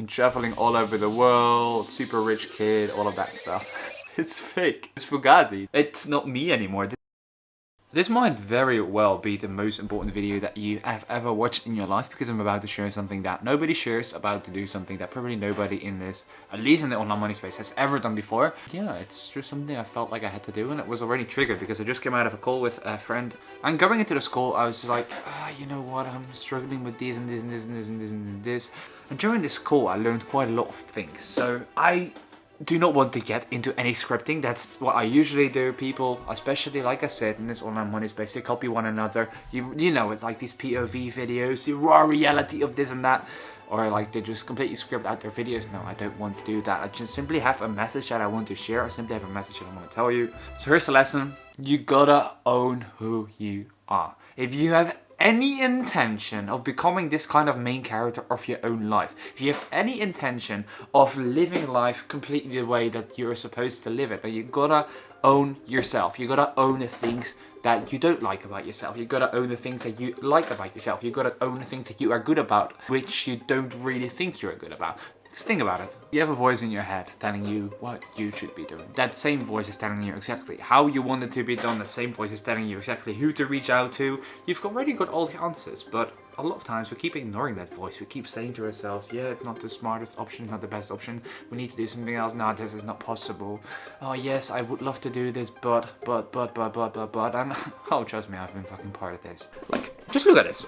been traveling all over the world, super rich kid, all of that stuff. It's fake. It's Fugazi. It's not me anymore. This might very well be the most important video that you have ever watched in your life, because I'm about to share something that nobody shares, about to do something that probably nobody in this, at least in the online money space, has ever done before. Yeah, it's just something I felt like I had to do, and it was already triggered because I just came out of a call with a friend. And going into this call, I was like, you know what, I'm struggling with this and this and this and this and this and this. And during this call, I learned quite a lot of things. So I do not want to get into any scripting. That's what I usually do. People, especially like I said, in this online money space, they copy one another. You know, it's like these POV videos, the raw reality of this and that, or like they just completely script out their videos. No, I don't want to do that. I just simply have a message that I want to share. I simply have a message that I want to tell you. So here's the lesson. You gotta own who you are. If you have any intention of becoming this kind of main character of your own life, if you have any intention of living life completely the way that you're supposed to live it, then you gotta own yourself. You gotta own the things that you don't like about yourself. You gotta own the things that you like about yourself. You gotta own the things that you are good about, which you don't really think you're good about. Just think about it. You have a voice in your head telling you what you should be doing. That same voice is telling you exactly how you want it to be done. That same voice is telling you exactly who to reach out to. You've already got all the answers, but a lot of times we keep ignoring that voice. We keep saying to ourselves, yeah, it's not the smartest option, it's not the best option. We need to do something else. No, this is not possible. Oh yes, I would love to do this, but. And oh, trust me, I've been fucking part of this. Like, just look at this.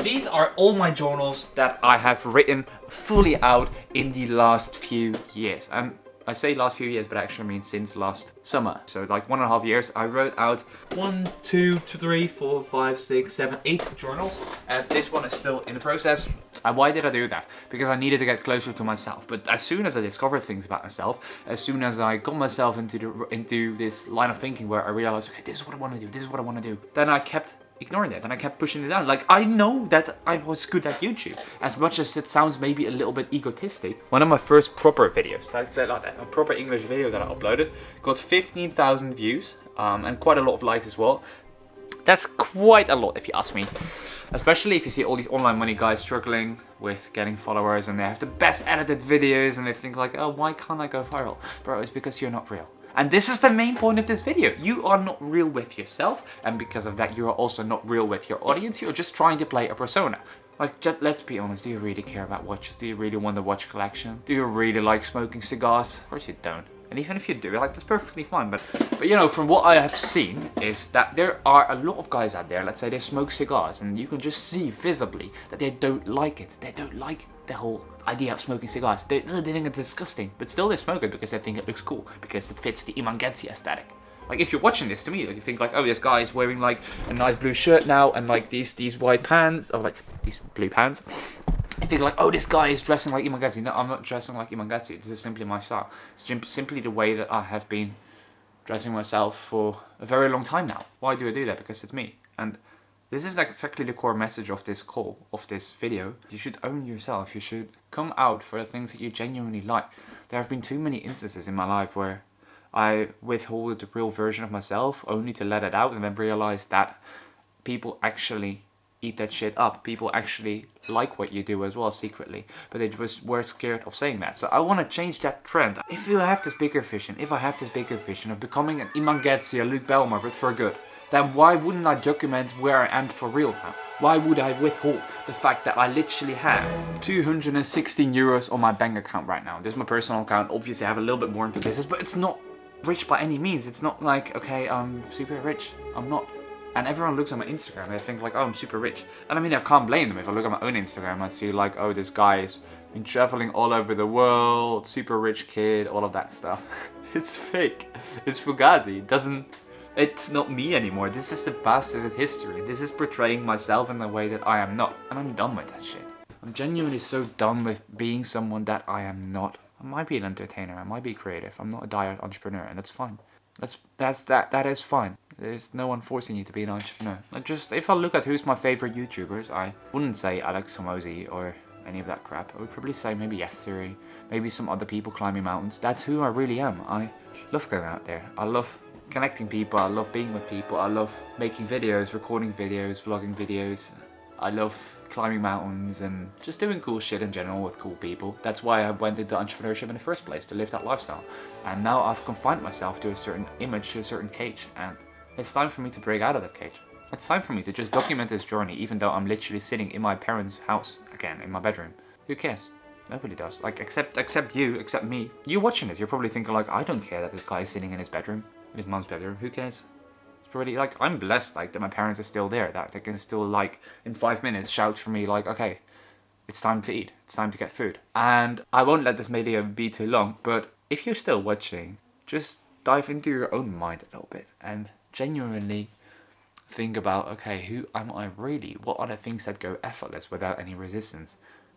These are all my journals that I have written fully out in the last few years. And I say last few years, but I actually mean since last summer. So like 1.5 years, I wrote out 1, 2, 3, 4, 5, 6, 7, 8 journals. And this one is still in the process. And why did I do that? Because I needed to get closer to myself. But as soon as I discovered things about myself, as soon as I got myself into this line of thinking where I realized, okay, this is what I want to do, this is what I want to do, then I kept ignoring it and I kept pushing it down. Like, I know that I was good at YouTube, as much as it sounds maybe a little bit egotistic. One of my first proper videos, a proper English video that I uploaded, got 15,000 views and quite a lot of likes as well. That's quite a lot if you ask me, especially if you see all these online money guys struggling with getting followers and they have the best edited videos and they think like, oh, why can't I go viral? Bro, it's because you're not real. And this is the main point of this video. You are not real with yourself, and because of that, you are also not real with your audience. You're just trying to play a persona. Like, just, let's be honest, do you really care about watches? Do you really want the watch collection? Do you really like smoking cigars? Of course you don't. And even if you do, like, that's perfectly fine. But you know, from what I have seen is that there are a lot of guys out there, let's say they smoke cigars, and you can just see visibly that they don't like it. They don't like the whole idea of smoking cigars. They think it's disgusting, but still they smoke it because they think it looks cool, because it fits the Imangenzi aesthetic. Like, if you're watching this, to me, like, you think like, oh, this guy is wearing like a nice blue shirt now and like these white pants, or like these blue pants. You think like, oh, this guy is dressing like Imangenzi. No, I'm not dressing like Imangenzi. This is simply my style. It's simply the way that I have been dressing myself for a very long time now. Why do I do that? Because it's me. And this is exactly the core message of this call, of this video. You should own yourself. You should come out for the things that you genuinely like. There have been too many instances in my life where I withhold the real version of myself only to let it out and then realize that people actually eat that shit up. People actually like what you do as well secretly, but they just were scared of saying that. So I want to change that trend. If you have this bigger vision, if I have this bigger vision of becoming an Imangenzi or Luke Belmar, but for good, then why wouldn't I document where I am for real now? Why would I withhold the fact that I literally have 216 euros on my bank account right now? This is my personal account. Obviously I have a little bit more into business, but it's not rich by any means. It's not like, okay, I'm super rich. I'm not. And everyone looks at my Instagram and they think like, oh, I'm super rich. And I mean, I can't blame them. If I look at my own Instagram, I see like, oh, this guy's been traveling all over the world, super rich kid, all of that stuff. It's fake. It's Fugazi. It's not me anymore. This is the past, this is history. This is portraying myself in a way that I am not. And I'm done with that shit. I'm genuinely so done with being someone that I am not. I might be an entertainer, I might be creative. I'm not a diet entrepreneur, and that's fine. That is fine. There's no one forcing you to be an entrepreneur. If I look at who's my favorite YouTubers, I wouldn't say Alex Hormozi or any of that crap. I would probably say maybe Yesterday, maybe some other people climbing mountains. That's who I really am. I love going out there. I love connecting people. I love being with people. I love making videos, recording videos, vlogging videos. I love climbing mountains and just doing cool shit in general with cool people. That's why I went into entrepreneurship in the first place, to live that lifestyle. And now I've confined myself to a certain image, to a certain cage, and it's time for me to break out of that cage. It's time for me to just document this journey, even though I'm literally sitting in my parents' house, again, in my bedroom. Who cares? Nobody does. Like, except you, except me. You watching this, you're probably thinking like, I don't care that this guy is sitting in his bedroom, in his mom's bedroom. Who cares? It's pretty, like, I'm blessed, like, that my parents are still there, that they can still, like, in 5 minutes shout for me, like, okay, it's time to eat, it's time to get food. And I won't let this video be too long, but if you're still watching, just dive into your own mind a little bit and genuinely think about, okay, who am I really? What are the things that go effortless without any resistance?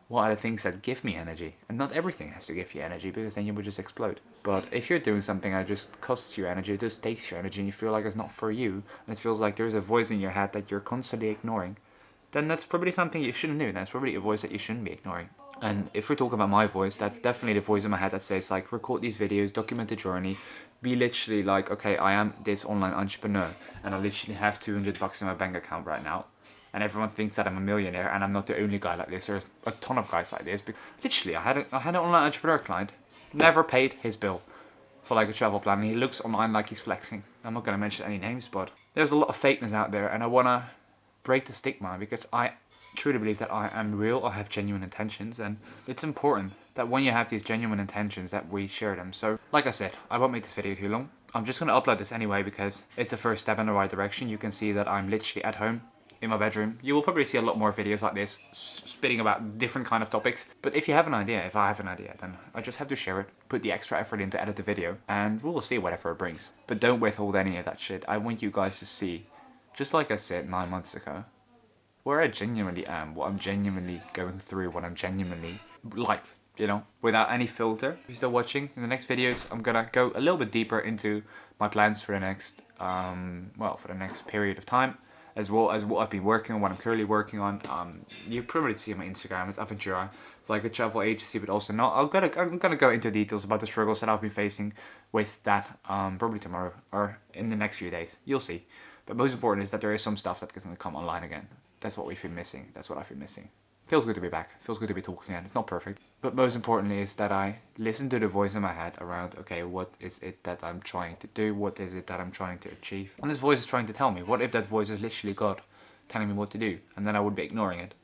What are the things that give me energy? And not everything has to give you energy, because then you would just explode. But if you're doing something that just costs you energy, it just takes your energy, and you feel like it's not for you, and it feels like there's a voice in your head that you're constantly ignoring, then that's probably something you shouldn't do. That's probably a voice that you shouldn't be ignoring. And if we're talking about my voice, that's definitely the voice in my head that says, like, record these videos, document the journey, be literally like, okay, I am this online entrepreneur, and I literally have $200 in my bank account right now. And everyone thinks that I'm a millionaire, and I'm not the only guy like this. There's a ton of guys like this. But literally, I had an online entrepreneur client, never paid his bill for like a travel plan. And he looks online like he's flexing. I'm not going to mention any names, but there's a lot of fakeness out there, and I want to break the stigma, because I truly believe that I am real. I have genuine intentions, and it's important that when you have these genuine intentions that we share them. So, like I said, I won't make this video too long. I'm just going to upload this anyway, because it's the first step in the right direction. You can see that I'm literally at home in my bedroom. You will probably see a lot more videos like this, spitting about different kind of topics. But if you have an idea, if I have an idea, then I just have to share it, put the extra effort in to edit the video, and we'll see whatever it brings. But don't withhold any of that shit. I want you guys to see, just like I said 9 months ago, where I genuinely am, what I'm genuinely going through, what I'm genuinely like, you know, without any filter. If you're still watching, in the next videos, I'm gonna go a little bit deeper into my plans for the next, for the next period of time, as well as what I've been working on, what I'm currently working on. You probably see on my Instagram, it's Aventura. It's like a travel agency, but also not. I'm gonna go into details about the struggles that I've been facing with that, probably tomorrow or in the next few days. You'll see. But most important is that there is some stuff that's gonna come online again. That's what we've been missing. That's what I've been missing. Feels good to be back. Feels good to be talking again. It's not perfect. But most importantly is that I listen to the voice in my head around, okay, what is it that I'm trying to do? What is it that I'm trying to achieve? And this voice is trying to tell me. What if that voice is literally God telling me what to do? And then I would be ignoring it.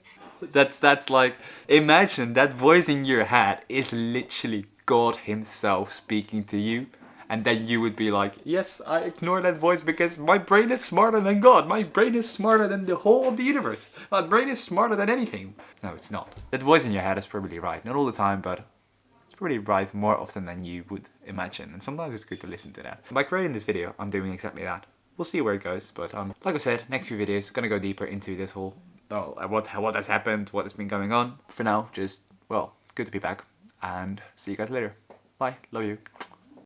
That's like, imagine that voice in your head is literally God himself speaking to you. And then you would be like, yes, I ignore that voice because my brain is smarter than God. My brain is smarter than the whole of the universe. My brain is smarter than anything. No, it's not. That voice in your head is probably right. Not all the time, but it's probably right more often than you would imagine. And sometimes it's good to listen to that. By creating this video, I'm doing exactly that. We'll see where it goes. But like I said, next few videos, going to go deeper into this whole, what has happened, what has been going on. For now, just, well, good to be back. And see you guys later. Bye. Love you.